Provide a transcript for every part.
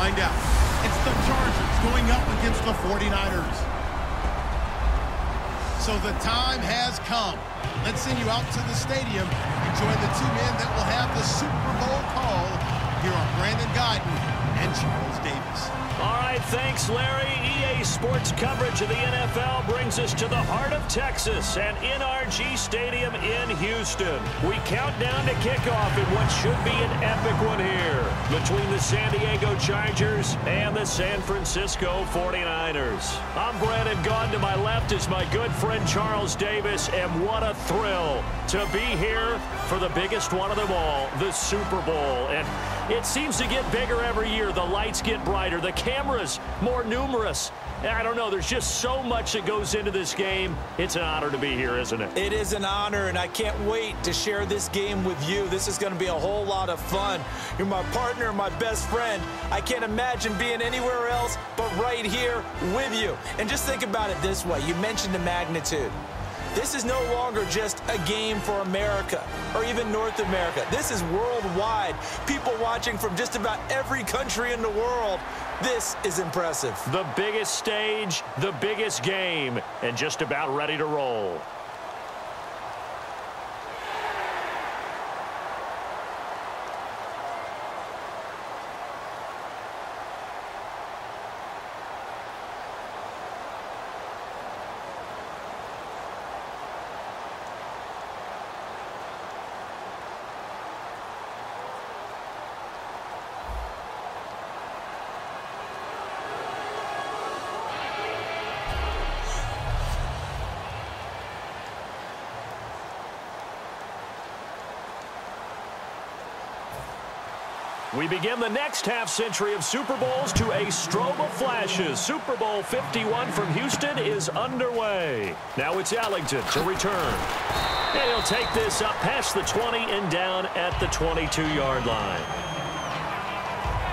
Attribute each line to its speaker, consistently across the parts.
Speaker 1: find out. It's the Chargers going up against the 49ers. So the time has come. Let's send you out to the stadium and join the two men that will have the Super Bowl call. Here are Brandon Guyton and Charles Davis.
Speaker 2: All right, thanks, Larry. EA Sports coverage of the NFL brings us to the heart of Texas and NRG Stadium in Houston. We count down to kickoff in what should be an epic one here between the San Diego Chargers and the San Francisco 49ers. I'm Brandon Guyton. To my left is my good friend Charles Davis, and what a thrill to be here for the biggest one of them all, the Super Bowl. And it seems to get bigger every year. The lights get brighter. The cameras more numerous. I don't know. There's just so much that goes into this game. It's an honor to be here, isn't it?
Speaker 3: It is an honor, and I can't wait to share this game with you. This is going to be a whole lot of fun. You're my partner, my best friend. I can't imagine being anywhere else but right here with you. And just think about it this way. You mentioned the magnitude. This is no longer just a game for America or even North America. This is worldwide. People watching from just about every country in the world. This is impressive.
Speaker 2: The biggest stage, the biggest game, and just about ready to roll. We begin the next half-century of Super Bowls to a strobe of flashes. Super Bowl 51 from Houston is underway. Now it's Ellington to return. And he'll take this up past the 20 and down at the 22-yard line.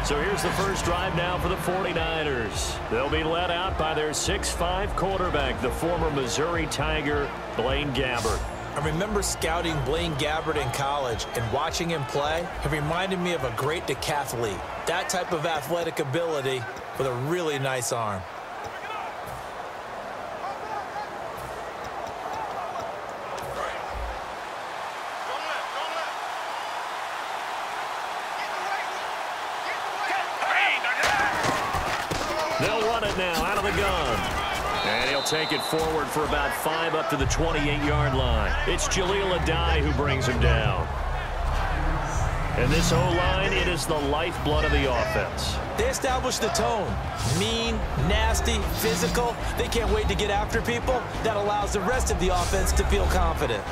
Speaker 2: So here's the first drive now for the 49ers. They'll be led out by their 6'5" quarterback, the former Missouri Tiger, Blaine Gabbert.
Speaker 3: I remember scouting Blaine Gabbert in college, and watching him play, it reminded me of a great decathlete. That type of athletic ability with a really nice arm.
Speaker 2: They'll run it now out of the gun. And he'll take it forward for about 5 up to the 28-yard line. It's Jaleel Adai who brings him down. And this O-line, it is the lifeblood of the offense.
Speaker 3: They establish the tone. Mean, nasty, physical. They can't wait to get after people. That allows the rest of the offense to feel confident.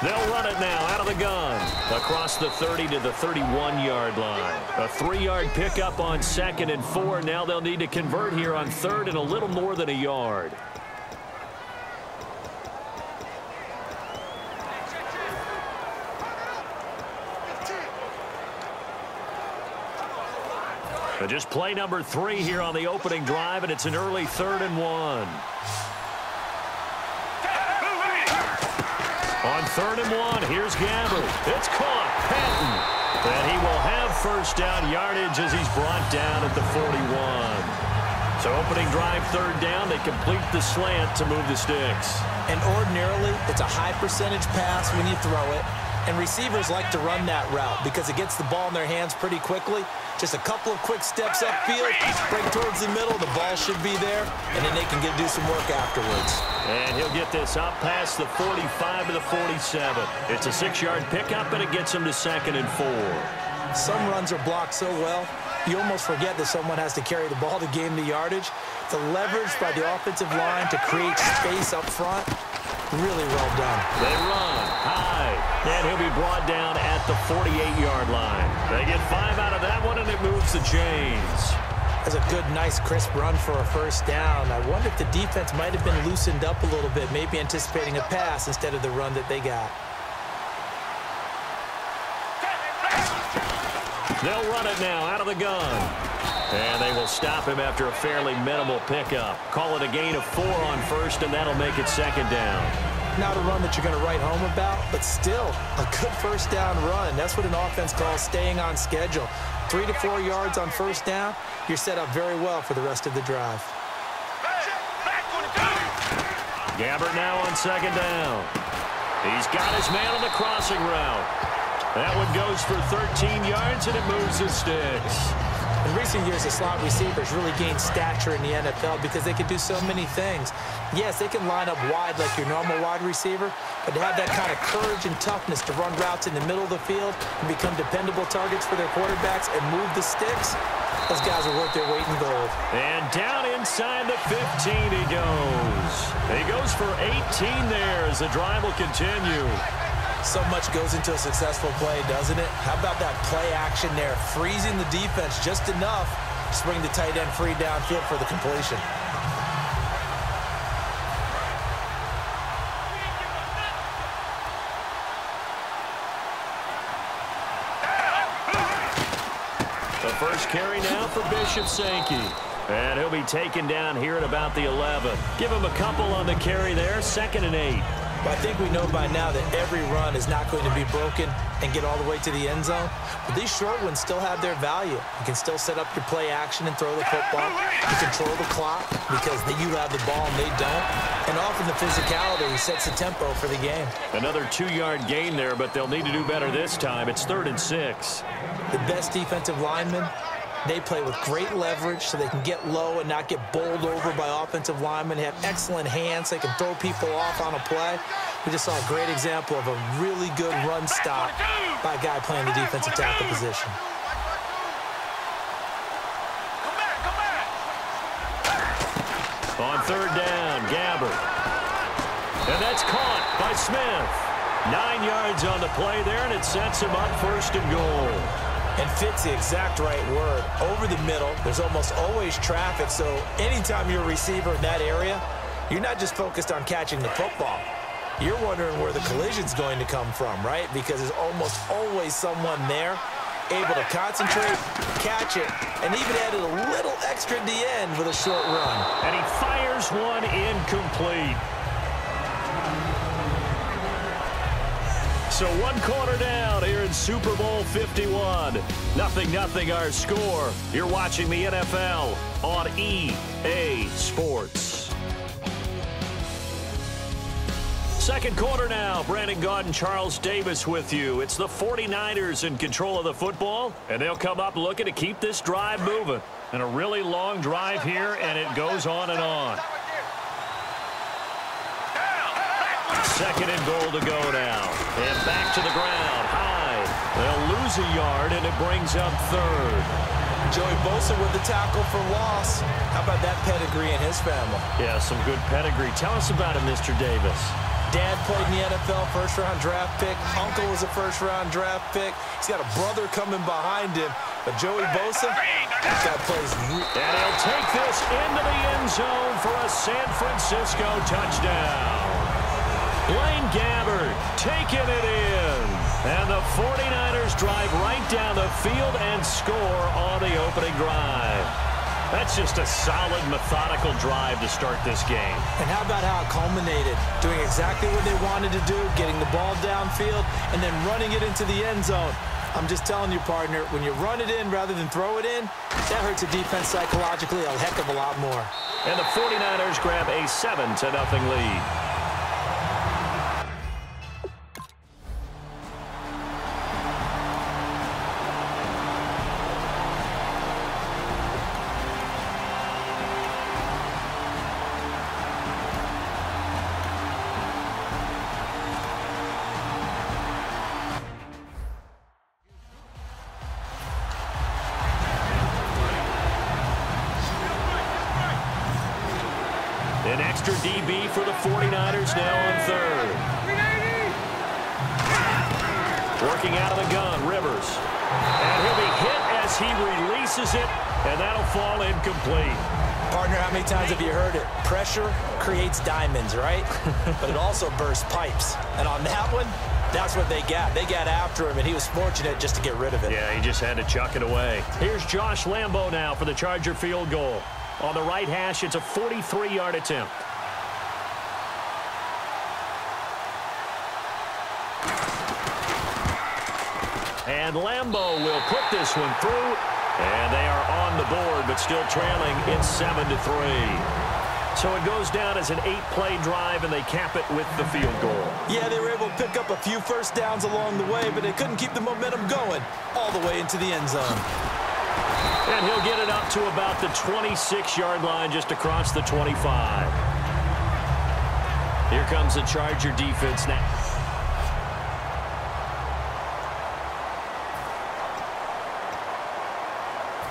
Speaker 2: They'll run it now out of the gun across the 30 to the 31-yard line. A 3-yard pickup on 2nd and 4. Now they'll need to convert here on 3rd and a little more than a yard. Just play number 3 here on the opening drive, and it's an early 3rd and 1. On 3rd and 1, here's Gabbert. It's caught. Patton. And he will have first down yardage as he's brought down at the 41. So opening drive, 3rd down. They complete the slant to move the sticks.
Speaker 3: And ordinarily, it's a high percentage pass when you throw it. And receivers like to run that route because it gets the ball in their hands pretty quickly. Just a couple of quick steps upfield, break towards the middle, the ball should be there, and then they can do some work afterwards.
Speaker 2: And he'll get this up past the 45 to the 47. It's a 6-yard pickup, and it gets him to 2nd and 4.
Speaker 3: Some runs are blocked so well, you almost forget that someone has to carry the ball to gain the yardage. The leverage by the offensive line to create space up front, really well done.
Speaker 2: They run high, and he'll be brought down at the 48-yard line. They get 5 out of that one, and it moves the chains.
Speaker 3: That's a good, nice, crisp run for a first down. I wonder if the defense might have been loosened up a little bit, maybe anticipating a pass instead of the run that they got.
Speaker 2: They'll run it now out of the gun. And they will stop him after a fairly minimal pickup. Call it a gain of 4 on first, and that'll make it second down.
Speaker 3: Not a run that you're going to write home about, but still a good first down run. That's what an offense calls staying on schedule. 3 to 4 yards on first down, you're set up very well for the rest of the drive.
Speaker 2: Gabbert now on second down. He's got his man on the crossing route. That one goes for 13 yards, and it moves his sticks.
Speaker 3: In recent years, the slot receivers really gained stature in the NFL because they can do so many things. Yes, they can line up wide like your normal wide receiver, but to have that kind of courage and toughness to run routes in the middle of the field and become dependable targets for their quarterbacks and move the sticks, those guys are worth their weight in gold.
Speaker 2: And down inside the 15 he goes. He goes for 18 there as the drive will continue.
Speaker 3: So much goes into a successful play, doesn't it? How about that play action there, freezing the defense just enough to bring the tight end free downfield for the completion.
Speaker 2: The first carry now for Bishop Sankey. And he'll be taken down here at about the 11. Give him a couple on the carry there, 2nd and 8.
Speaker 3: But I think we know by now that every run is not going to be broken and get all the way to the end zone. But these short ones still have their value. You can still set up your play action and throw the football. You control the clock because you have the ball and they don't. And often the physicality sets the tempo for the game.
Speaker 2: Another 2-yard gain there, but they'll need to do better this time. It's 3rd and 6.
Speaker 3: The best defensive linemen, they play with great leverage so they can get low and not get bowled over by offensive linemen. They have excellent hands. They can throw people off on a play. We just saw a great example of a really good run stop by a guy playing the defensive tackle position.
Speaker 2: On 3rd down, Gabbert. And that's caught by Smith. 9 yards on the play there, and it sets him up 1st and goal.
Speaker 3: And fits the exact right word. Over the middle, there's almost always traffic, so anytime you're a receiver in that area, you're not just focused on catching the football. You're wondering where the collision's going to come from, right? Because there's almost always someone there able to concentrate, catch it, and even added a little extra at the end with a short run.
Speaker 2: And he fires one incomplete. So 1 down here in Super Bowl 51. 0-0 our score. You're watching the NFL on EA Sports. 2nd quarter now. Brandon Gaudin and Charles Davis with you. It's the 49ers in control of the football, and they'll come up looking to keep this drive moving. And a really long drive here, and it goes on and on. 2nd and goal to go now. And back to the ground. High. They'll lose a yard, and it brings up 3rd.
Speaker 3: Joey Bosa with the tackle for loss. How about that pedigree in his family?
Speaker 2: Yeah, some good pedigree. Tell us about it, Mr. Davis.
Speaker 3: Dad played in the NFL, 1st-round draft pick. Uncle was a 1st-round draft pick. He's got a brother coming behind him. But Joey Bosa, that guy plays.
Speaker 2: And he'll take this into the end zone for a San Francisco touchdown. Blaine Gabbert taking it in. And the 49ers drive right down the field and score on the opening drive. That's just a solid, methodical drive to start this game.
Speaker 3: And how about how it culminated? Doing exactly what they wanted to do, getting the ball downfield, and then running it into the end zone. I'm just telling you, partner, when you run it in rather than throw it in, that hurts a defense psychologically a heck of a lot more.
Speaker 2: And the 49ers grab a 7-0 lead. An extra DB for the 49ers now on 3rd. Working out of the gun, Rivers. And he'll be hit as he releases it, and that'll fall incomplete.
Speaker 3: Partner, how many times have you heard it? Pressure creates diamonds, right? But it also bursts pipes. And on that one, That's what they got. They got after him, and he was fortunate just to get rid of it.
Speaker 2: Yeah, he just had to chuck it away. Here's Josh Lambo now for the Charger field goal. On the right hash, it's a 43-yard attempt. And Lambo will put this one through. And they are on the board, but still trailing. It's 7-3. So it goes down as an 8-play drive, and they cap it with the field goal.
Speaker 3: Yeah, they were able to pick up a few first downs along the way, but they couldn't keep the momentum going all the way into the end zone.
Speaker 2: And he'll get it up to about the 26-yard line, just across the 25. Here comes the Charger defense now.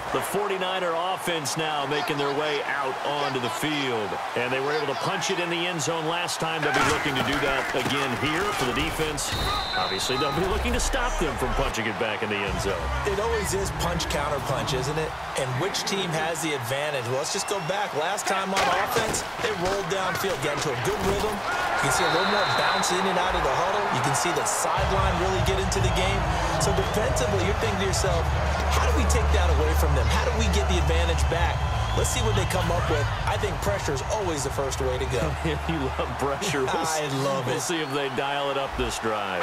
Speaker 2: The 49er offense now making their way out onto the field. And they were able to punch it in the end zone last time. They'll be looking to do that again here for the defense. Obviously, they'll be looking to stop them from punching it back in the end zone.
Speaker 3: It always is punch-counter-punch, isn't it? And which team has the advantage? Well, let's just go back. Last time on offense, they rolled downfield, got into a good rhythm. You can see a little more bounce in and out of the huddle. You can see that sideline really get into the game. So defensively, you're thinking to yourself, how do we take that away from them? How do we get the advantage back? Let's see what they come up with. I think pressure is always the first way to go.
Speaker 2: You love pressure.
Speaker 3: I love it.
Speaker 2: We'll see if they dial it up this drive.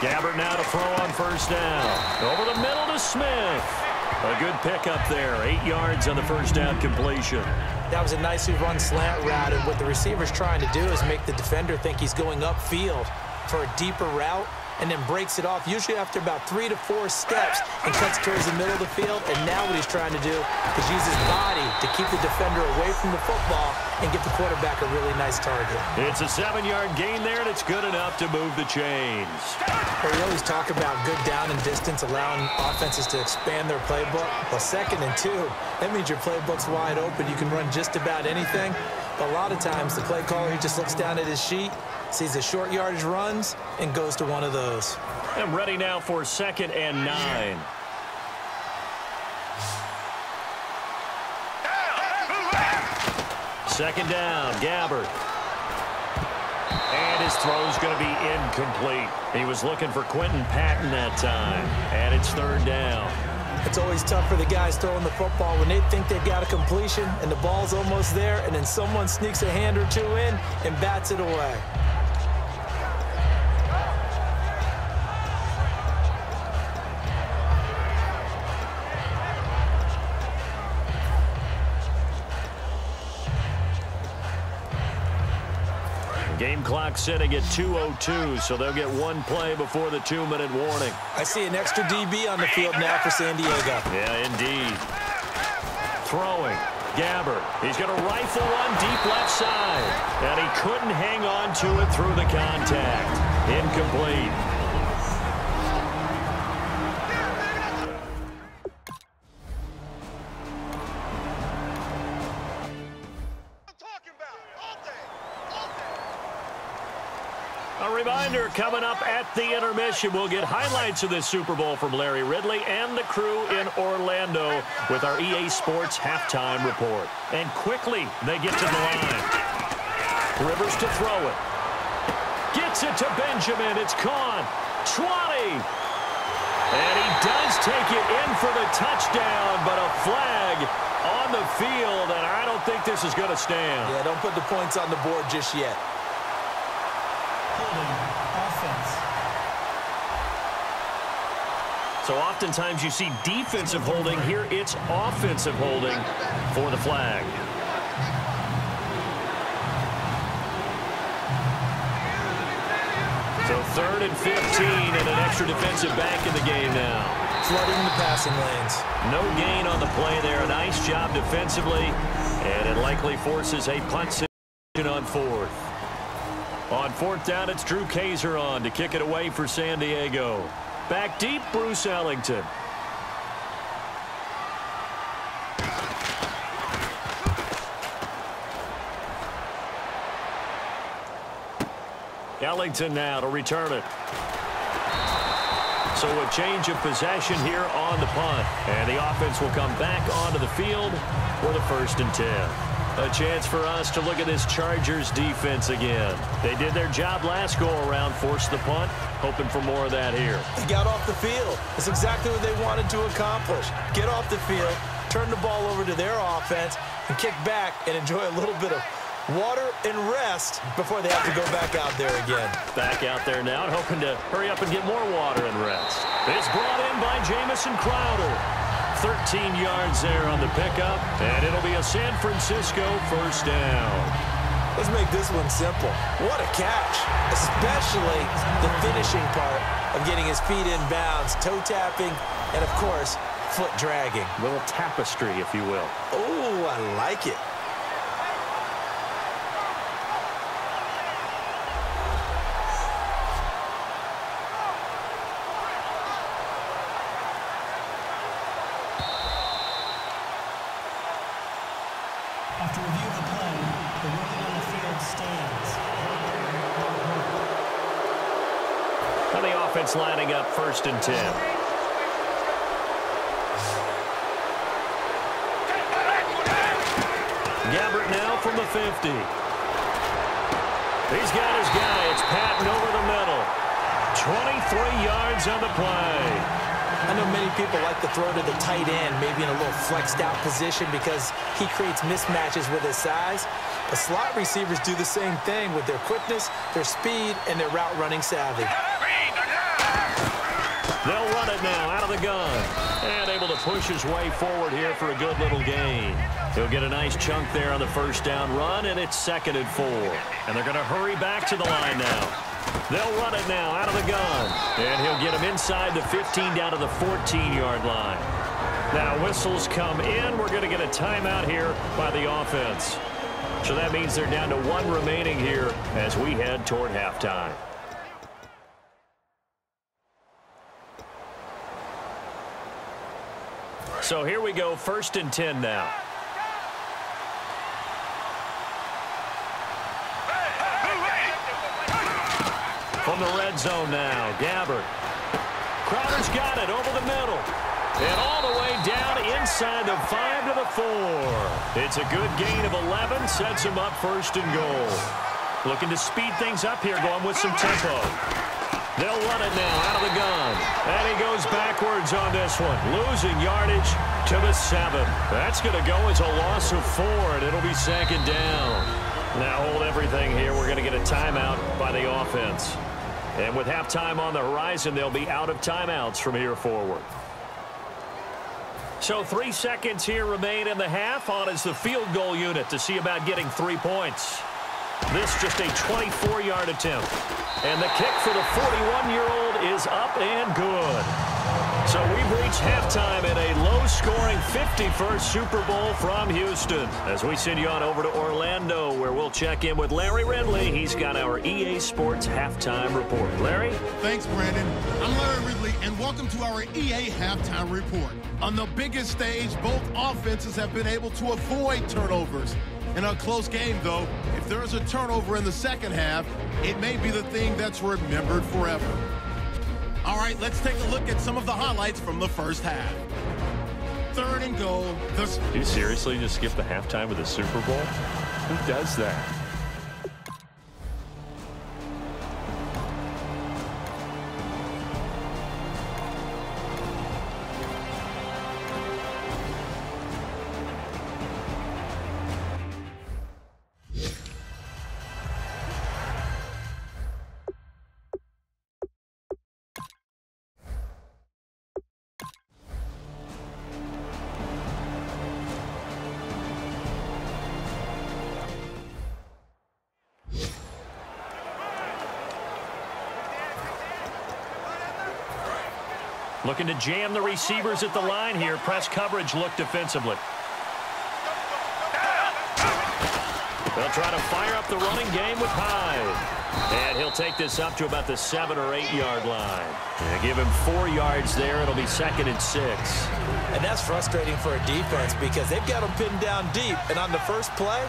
Speaker 2: Gabbert now to throw on first down. Over the middle to Smith. A good pickup there. 8 yards on the first down completion.
Speaker 3: That was a nicely run slant route, and what the receiver's trying to do is make the defender think he's going upfield for a deeper route, and then breaks it off, usually after about 3 to 4 steps, and cuts towards the middle of the field. And now what he's trying to do is use his body to keep the defender away from the football and give the quarterback a really nice target.
Speaker 2: It's a 7-yard gain there, and it's good enough to move the chains.
Speaker 3: Well, we always talk about good down and distance, allowing offenses to expand their playbook. Well, 2nd and 2, that means your playbook's wide open. You can run just about anything. But a lot of times, the play caller, he just looks down at his sheet, sees the short yardage runs, and goes to one of those.
Speaker 2: I'm ready now for 2nd and 9. Second down, Gabbert. And his throw's going to be incomplete. He was looking for Quentin Patton that time. And it's 3rd down.
Speaker 3: It's always tough for the guys throwing the football when they think they've got a completion and the ball's almost there, and then someone sneaks a hand or two in and bats it away.
Speaker 2: Game clock sitting at 2:02, so they'll get 1 play before the 2-minute warning.
Speaker 3: I see an extra DB on the field now for San Diego.
Speaker 2: Yeah, indeed. Throwing. Gabbert. He's going to rifle one deep left side. And he couldn't hang on to it through the contact. Incomplete. A reminder, coming up at the intermission, we'll get highlights of this Super Bowl from Larry Ridley and the crew in Orlando with our EA Sports halftime report. And quickly, they get to the line. Rivers to throw it. Gets it to Benjamin. It's caught. 20. And he does take it in for the touchdown, but a flag on the field, and I don't think this is going to stand.
Speaker 3: Yeah, don't put the points on the board just yet.
Speaker 2: So oftentimes you see defensive holding. Here it's offensive holding for the flag. So 3rd and 15 and an extra defensive back in the game now.
Speaker 3: Flooding the passing lanes.
Speaker 2: No gain on the play there. A nice job defensively. And it likely forces a punt situation on 4th. On 4th down, it's Drew Kaiser on to kick it away for San Diego. Back deep, Bruce Ellington. Ellington now to return it. So a change of possession here on the punt. And the offense will come back onto the field for the 1st and 10. A chance for us to look at this Chargers defense again. They did their job last go-around, forced the punt, hoping for more of that here.
Speaker 3: They got off the field. That's exactly what they wanted to accomplish. Get off the field, turn the ball over to their offense, and kick back and enjoy a little bit of water and rest before they have to go back out there again.
Speaker 2: Back out there now and hoping to hurry up and get more water and rest. It's brought in by Jamison Crowder. 13 yards there on the pickup, and it'll be a San Francisco first down.
Speaker 3: Let's make this one simple. What a catch, especially the finishing part of getting his feet in bounds, toe tapping, and, of course, foot dragging.
Speaker 2: A little tapestry, if you will.
Speaker 3: Oh, I like it.
Speaker 4: After review of the play, the ruling on the field stands.
Speaker 2: And the offense lining up 1st and 10. Gabbert now from the 50. He's got his guy. It's Patton over the middle. 23 yards on the play.
Speaker 3: I know many people like to throw to the tight end, maybe in a little flexed out position because he creates mismatches with his size. But slot receivers do the same thing with their quickness, their speed, and their route running savvy.
Speaker 2: They'll run it now out of the gun. And able to push his way forward here for a good little gain. He'll get a nice chunk there on the first down run, and it's 2nd and 4. And they're going to hurry back to the line now. They'll run it now out of the gun. And he'll get him inside the 15 down to the 14-yard line. Now whistles come in. We're going to get a timeout here by the offense. So that means they're down to 1 remaining here as we head toward halftime. So here we go, 1st and 10 now. From the red zone now, Gabbert. Crowder's got it over the middle. And all the way down inside the 5 to the 4. It's a good gain of 11, sets him up 1st and goal. Looking to speed things up here, going with some tempo. They'll run it now out of the gun. And he goes backwards on this one, losing yardage to the 7. That's going to go as a loss of 4, and it'll be 2nd down. Now hold everything here. We're going to get a timeout by the offense. And with halftime on the horizon, they'll be out of timeouts from here forward. So 3 seconds here remain in the half. On is the field goal unit to see about getting 3 points. This just a 24-yard attempt. And the kick for the 41-year-old is up and good. So we've reached halftime in a low-scoring 51st Super Bowl from Houston. As we send you on over to Orlando, where we'll check in with Larry Ridley. He's got our EA Sports Halftime Report. Larry?
Speaker 1: Thanks, Brandon. I'm Larry Ridley, and welcome to our EA Halftime Report. On the biggest stage, both offenses have been able to avoid turnovers. In a close game, though, if there is a turnover in the second half, it may be the thing that's remembered forever. All right, let's take a look at some of the highlights from the first half. 3rd and goal.
Speaker 2: Do you seriously just skip the halftime of the Super Bowl? Who does that? Looking to jam the receivers at the line here. Press coverage look defensively. They'll try to fire up the running game with Hyde. And he'll take this up to about the 7 or 8 yard line. And give him 4 yards there. It'll be 2nd and 6.
Speaker 3: And that's frustrating for a defense because they've got them pinned down deep. And on the first play,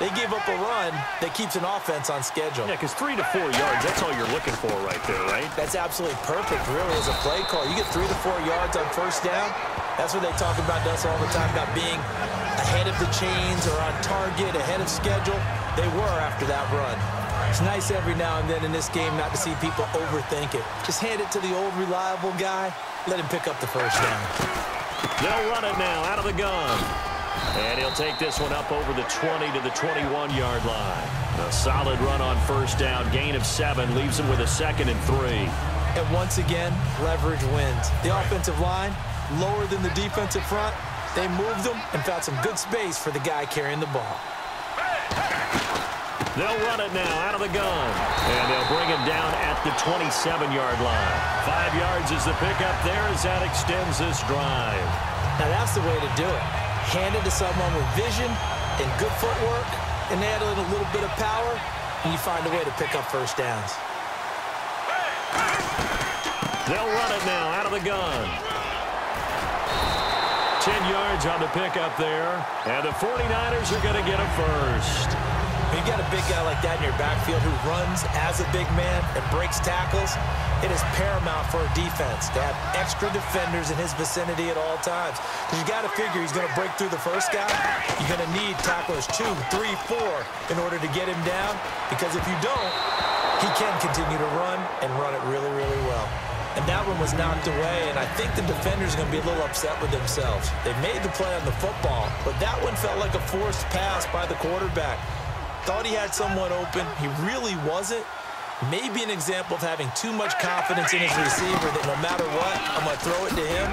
Speaker 3: they give up a run that keeps an offense on schedule.
Speaker 2: Yeah, because 3 to 4 yards, that's all you're looking for right there, right?
Speaker 3: That's absolutely perfect, really, as a play call. You get 3 to 4 yards on first down, That's what they talk about us all the time, about being ahead of the chains or on target, ahead of schedule. They were after that run. It's nice every now and then in this game not to see people overthink it. Just hand it to the old reliable guy. Let him pick up the first down.
Speaker 2: They'll run it now out of the gun. And he'll take this one up over the 20 to the 21-yard line. A solid run on first down. Gain of 7 leaves him with a 2nd and 3.
Speaker 3: And once again, leverage wins. The offensive line, lower than the defensive front. They moved them and found some good space for the guy carrying the ball.
Speaker 2: They'll run it now out of the gun. And they'll bring him down at the 27-yard line. 5 yards is the pickup there as that extends this drive.
Speaker 3: Now that's the way to do it. Hand it to someone with vision and good footwork, and add in a little bit of power, and you find a way to pick up first downs.
Speaker 2: They'll run it now out of the gun. 10 yards on the pickup there, and the 49ers are going to get a first.
Speaker 3: When you got a big guy like that in your backfield who runs as a big man and breaks tackles, it is paramount for a defense to have extra defenders in his vicinity at all times. Because you got to figure he's going to break through the first guy. You're going to need tacklers 2, 3, 4 in order to get him down. Because if you don't, he can continue to run and run it really, really well. And that one was knocked away, and I think the defenders are going to be a little upset with themselves. They made the play on the football, but that one felt like a forced pass by the quarterback. Thought he had someone open. He really wasn't. Maybe an example of having too much confidence in his receiver that no matter what, I'm going to throw it to him.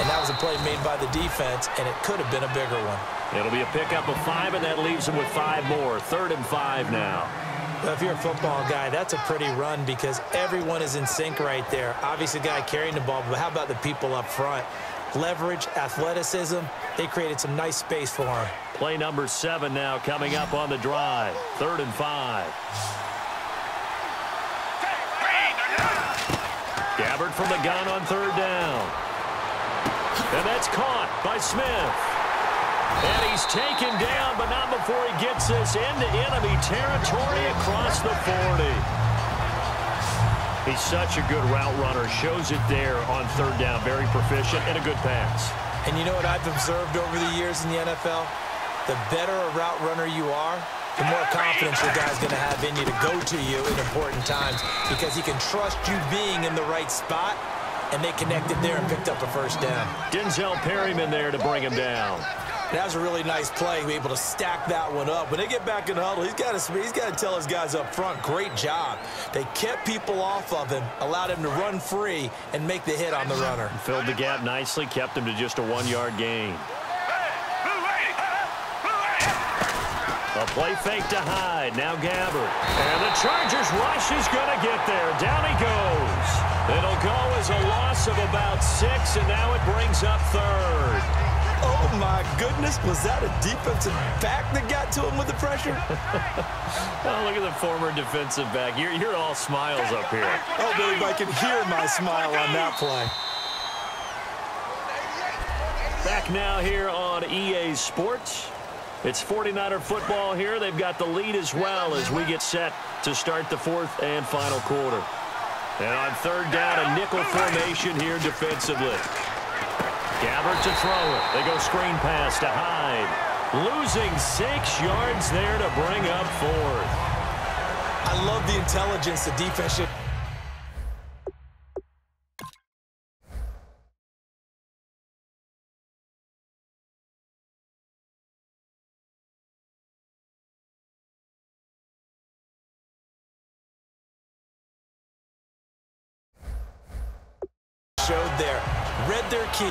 Speaker 3: And that was a play made by the defense, and it could have been a bigger one.
Speaker 2: It'll be a pickup of 5, and that leaves him with 5 more. 3rd and 5 now.
Speaker 3: Well, if you're a football guy, that's a pretty run because everyone is in sync right there. Obviously, the guy carrying the ball, but how about the people up front? Leverage, athleticism, they created some nice space for him.
Speaker 2: Play number 7 now coming up on the drive. 3rd and 5. Gabbard from the gun on 3rd down. And that's caught by Smith. And he's taken down, but not before he gets this into enemy territory across the 40. He's such a good route runner. Shows it there on 3rd down. Very proficient and a good pass.
Speaker 3: And you know what I've observed over the years in the NFL? The better a route runner you are, the more confidence your guy's going to have in you to go to you in important times because he can trust you being in the right spot, and they connected there and picked up a first down.
Speaker 2: Denzel Perryman there to bring him down.
Speaker 3: That was a really nice play, be able to stack that one up. When they get back in the huddle, he's got to tell his guys up front, great job. They kept people off of him, allowed him to run free and make the hit on the runner.
Speaker 2: Filled the gap nicely, kept him to just a 1-yard gain. A play fake to Hyde. Now Gabbard. And the Chargers rush is going to get there. Down he goes. It'll go as a loss of about 6, and now it brings up 3rd.
Speaker 3: Oh, my goodness. Was that a defensive back that got to him with the pressure?
Speaker 2: Oh, look at the former defensive back. You're all smiles up here.
Speaker 3: Oh, babe, I can hear my smile on that play.
Speaker 2: Back now here on EA Sports. It's 49er football here. They've got the lead as well as we get set to start the 4th and final quarter. And on 3rd down, a nickel formation here defensively. Gabbard to throw it. They go screen pass to Hyde. Losing 6 yards there to bring up 4th.
Speaker 3: I love the intelligence the defense should. Showed there, read their key.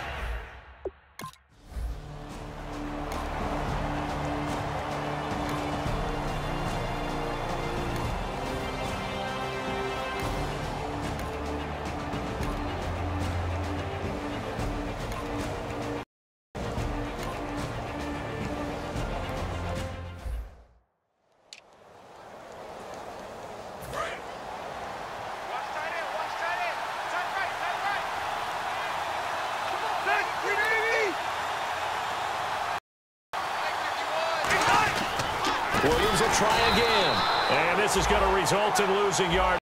Speaker 2: Williams will try again. And this is going to result in losing yards.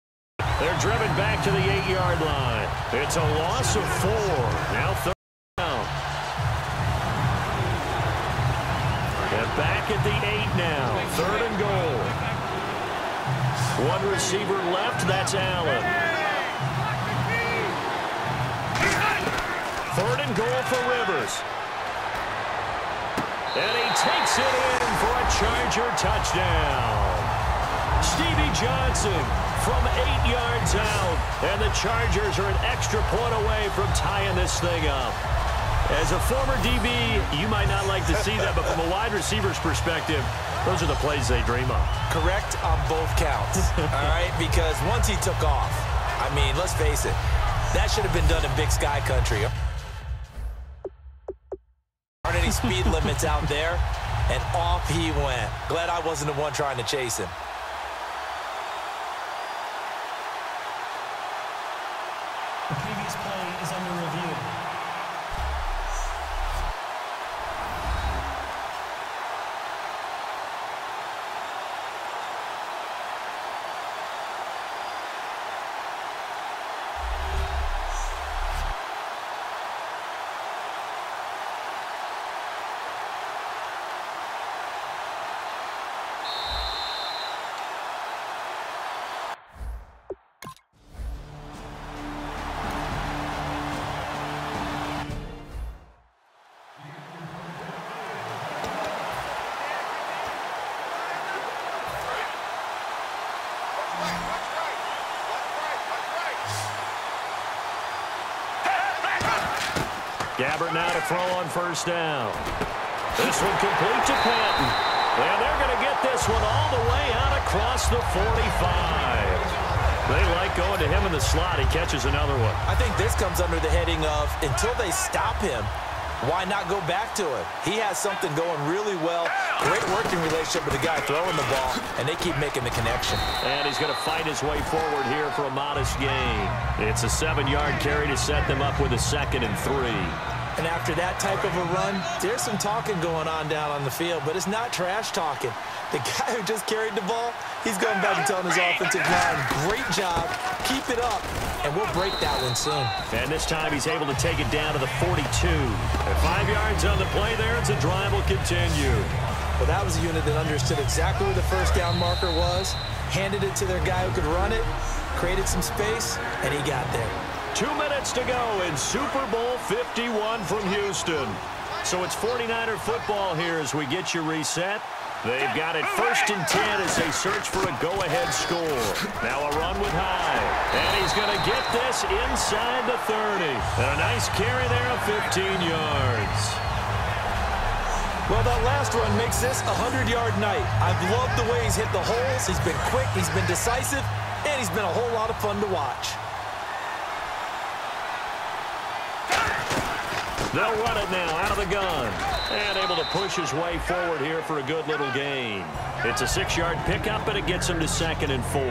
Speaker 2: They're driven back to the 8-yard line. It's a loss of 4. Now 3rd down. back at the 8 now. 3rd and goal. One receiver left. That's Allen. 3rd and goal for Rivers. And he takes it in for a Charger touchdown. Stevie Johnson from 8 yards out. And the Chargers are an extra point away from tying this thing up. As a former DB, you might not like to see that, but from a wide receiver's perspective, those are the plays they dream of.
Speaker 3: Correct on both counts, all right? Because once he took off, I mean, let's face it, that should have been done in Big Sky country. Aren't any speed limits out there, and off he went. Glad I wasn't the one trying to chase him.
Speaker 4: The previous play is under review.
Speaker 2: Gabbert now to throw on 1st down. This one complete to Patton. And they're going to get this one all the way out across the 45. They like going to him in the slot. He catches another one.
Speaker 3: I think this comes under the heading of, until they stop him, why not go back to him? He has something going really well. Great working relationship with the guy throwing the ball, and they keep making the connection.
Speaker 2: And he's going to fight his way forward here for a modest gain. It's a 7-yard carry to set them up with a 2nd and 3.
Speaker 3: And after that type of a run, there's some talking going on down on the field, but it's not trash talking. The guy who just carried the ball, he's going back and telling his offensive line, great job, keep it up, and we'll break that one soon.
Speaker 2: And this time he's able to take it down to the 42. At 5 yards on the play there, it's a drive will continue.
Speaker 3: Well, that was a unit that understood exactly where the 1st down marker was, handed it to their guy who could run it, created some space, and he got there.
Speaker 2: 2 minutes to go in Super Bowl 51 from Houston. So it's 49er football here as we get you reset. They've got it 1st and 10 as they search for a go-ahead score. Now a run with Hyde. And he's going to get this inside the 30. And a nice carry there of 15 yards.
Speaker 3: Well, that last run makes this a 100-yard night. I've loved the way he's hit the holes. He's been quick, he's been decisive, and he's been a whole lot of fun to watch.
Speaker 2: They'll run it now out of the gun. And able to push his way forward here for a good little gain. It's a 6-yard pickup, and it gets him to 2nd and 4.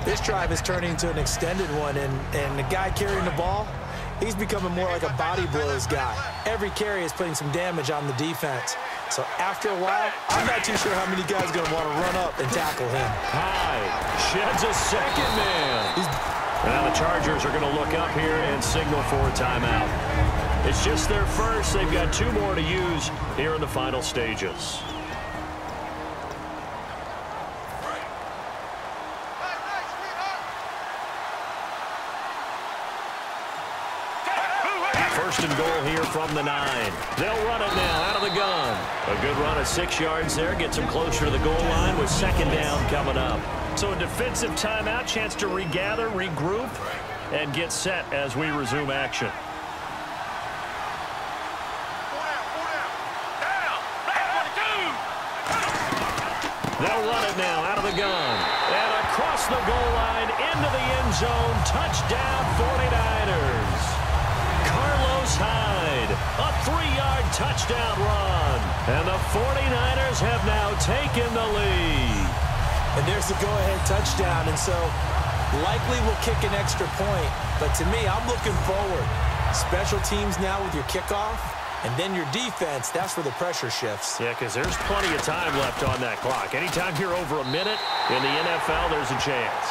Speaker 3: This drive is turning into an extended one, and the guy carrying the ball, he's becoming more like a body blows guy. Every carry is putting some damage on the defense. So after a while, I'm not too sure how many guys are going to want to run up and tackle him.
Speaker 2: Hyde sheds a 2nd man. Now the Chargers are going to look up here and signal for a timeout. It's just their first. They've got 2 more to use here in the final stages. First and goal here from the 9. They'll run it now out of the gun. A good run of 6 yards there. Gets them closer to the goal line with 2nd down coming up. So a defensive timeout, chance to regather, regroup, and get set as we resume action. They'll run it now out of the gun. And across the goal line into the end zone. Touchdown 49ers. Carlos Hyde. A 3-yard touchdown run. And the 49ers have now taken the lead.
Speaker 3: And there's the go-ahead touchdown. And so likely we'll kick an extra point. But to me, I'm looking forward. Special teams now with your kickoff. And then your defense, that's where the pressure shifts.
Speaker 2: Yeah, because there's plenty of time left on that clock. Anytime you're over a minute in the NFL, there's a chance.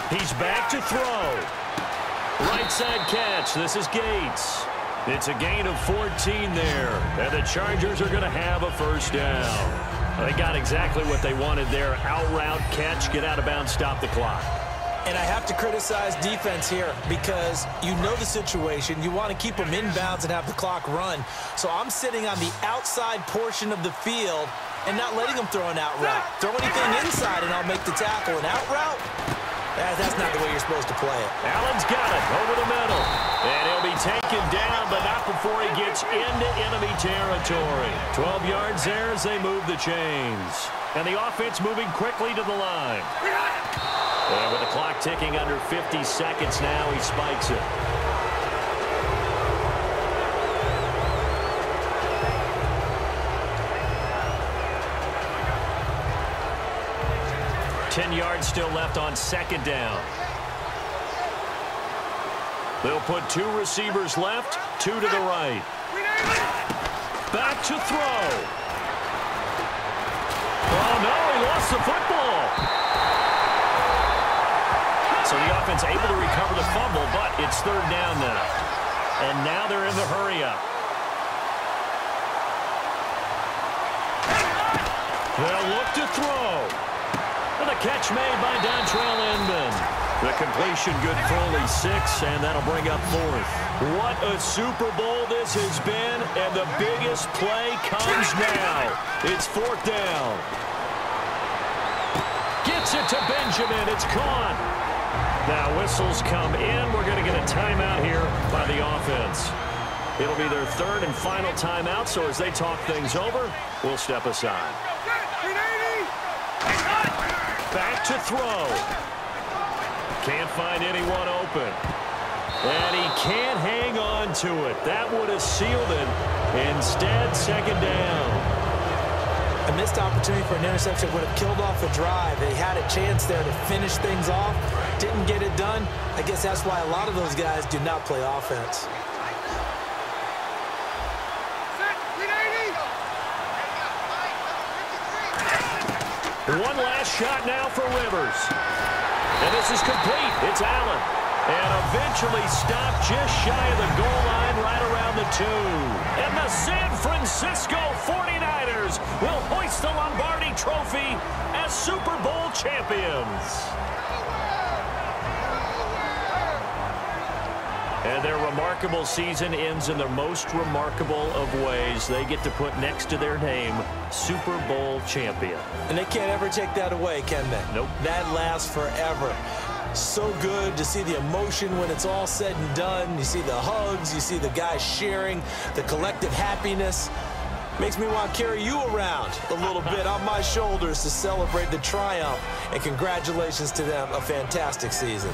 Speaker 2: He's back to throw. Right side catch. This is Gates. It's a gain of 14 there. And the Chargers are going to have a first down. They got exactly what they wanted there. Out route, catch, get out of bounds, stop the clock.
Speaker 3: And I have to criticize defense here because you know the situation. You want to keep them inbounds and have the clock run. So I'm sitting on the outside portion of the field and not letting them throw an out route. Throw anything inside and I'll make the tackle. An out route? That's not the way you're supposed to play it.
Speaker 2: Allen's got it over the middle. And he'll be taken down, but not before he gets into enemy territory. 12 yards there as they move the chains. And the offense moving quickly to the line. And with the clock ticking under 50 seconds now, he spikes it. Ten yards still left on second down. They'll put two receivers left, two to the right. Back to throw. Oh, no, he lost the football. So the offense able to recover the fumble, but it's third down now. And now they're in the hurry-up. They'll look to throw. And a catch made by Dontrell Inman. The completion good for only 6, and that'll bring up fourth. What a Super Bowl this has been, and the biggest play comes now. It's fourth down. Gets it to Benjamin. It's caught. Now whistles come in. We're going to get a timeout here by the offense. It'll be their third and final timeout, so as they talk things over, we'll step aside. Back to throw. Can't find anyone open. And he can't hang on to it. That would have sealed it. Instead, second down.
Speaker 3: A missed opportunity for an interception would have killed off a drive. They had a chance there to finish things off. Didn't get it done. I guess that's why a lot of those guys do not play offense.
Speaker 2: One last shot now for Rivers. And this is complete. It's Allen. And eventually stopped just shy of the goal line right around the 2. And the San Francisco 49ers will hoist the Lombardi Trophy as Super Bowl champions. And their remarkable season ends in the most remarkable of ways. They get to put next to their name, Super Bowl champion.
Speaker 3: And they can't ever take that away, can they?
Speaker 2: Nope.
Speaker 3: That lasts forever. So good to see the emotion when it's all said and done. You see the hugs, you see the guys sharing, the collective happiness. Makes me want to carry you around a little bit on my shoulders to celebrate the triumph. And congratulations to them, a fantastic season.